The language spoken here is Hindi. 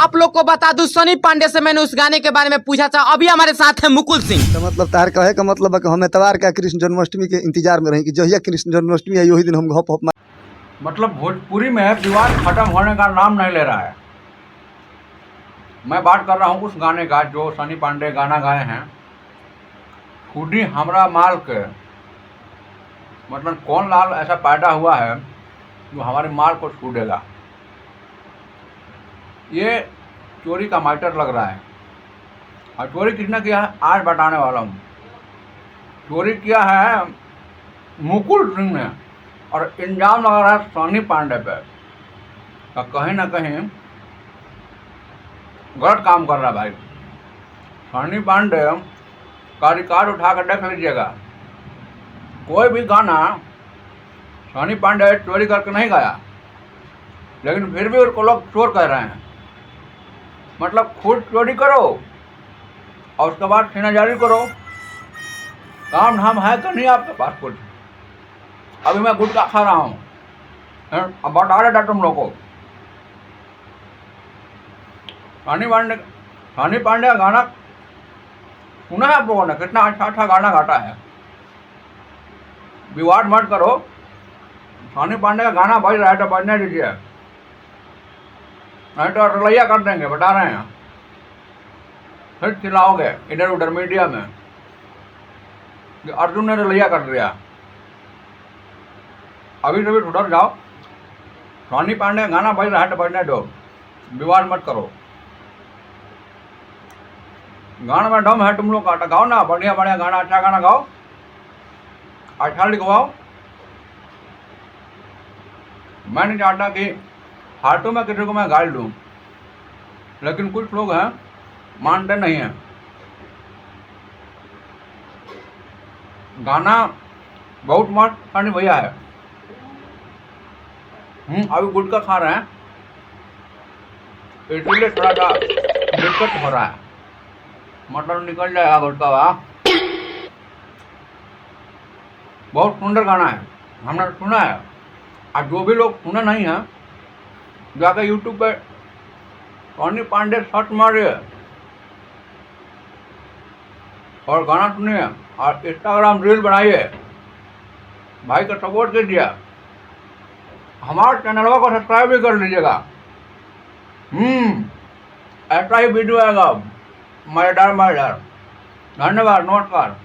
आप लोग को बता दूं, सनी पांडे से मैंने उस गाने के बारे में पूछा था। अभी हमारे साथ है मुकुल सिंह। तो मतलब तार कहे का मतलब है कि हम एतवार का कृष्ण जन्माष्टमी के इंतजार में रही कि जहिया कृष्ण जन्माष्टमी है वही दिन हम घप हप मतलब भोजपुरी में विवाद खत्म होने का नाम नहीं ले रहा है। मैं बात कर रहा हूँ उस गाने का जो सनी पांडे गाना गाए हैं, खुदी हमरा माल के। मतलब कौन लाल ऐसा पैदा हुआ है जो हमारे माल को छू देगा। ये चोरी का मैटर लग रहा है। और चोरी किसने किया है आज बताने वाला हूँ। चोरी किया है मुकुल सिंह ने और इल्जाम लगा रहा है सनी पांडे पे। कहीं ना कहीं गलत काम कर रहा है भाई। सनी पांडे का रिकॉर्ड उठा कर देख लीजिएगा। कोई भी गाना सनी पांडे चोरी करके नहीं गाया, लेकिन फिर भी उनको लोग चोर कह रहे हैं। मतलब खुद चोरी करो और उसके बाद सीनाजारी करो। काम धाम है तो नहीं आपके पास कुछ। अभी मैं गुटखा खा रहा हूँ, अब बता रहा था तुम लोग को। सनी पांडे का गाना सुना है आप लोगों ने? कितना अच्छा अच्छा गाना गाता है। विवाद मत करो। सनी पांडे का गाना बज रहा है तो बजने दीजिए, नहीं तो रलैया कर देंगे, बता रहे हैं। फिर चिल्लाओगे इधर उधर मीडिया में कि अर्जुन ने रलैया कर दिया। अभी से भी सुधर जाओ। सनी पांडे का गाना बज रहा है तो बजने दो, विवाद मत करो। गाना में दम है तुम लोग का तो गाओ ना, बढ़िया बढ़िया गाना, अच्छा गाना गाओ, अच्छा लिखवाओ। मैं नहीं चाहता कि फालतू में किसी को मैं गाल दूँ, लेकिन कुछ लोग हैं मानते नहीं हैं। गाना बहुत मस्त सनी भैया है। अभी गुटखा खा रहे हैं इसलिए थोड़ा सा दिक्कत हो रहा है। मतलब निकल जाएगा गुटखा। वाह, बहुत सुंदर गाना है, हमने सुना है। और जो भी लोग सुने नहीं हैं जाकर यूट्यूब पे सनी पांडे सर्च मारिए और गाना सुनिए और इंस्टाग्राम रील बनाइए। भाई का सपोर्ट कीजिए। हमारे चैनल को सब्सक्राइब भी कर लीजिएगा। ऐसा ही वीडियो आएगा मजेदार मजेदार। धन्यवाद, नमस्कार।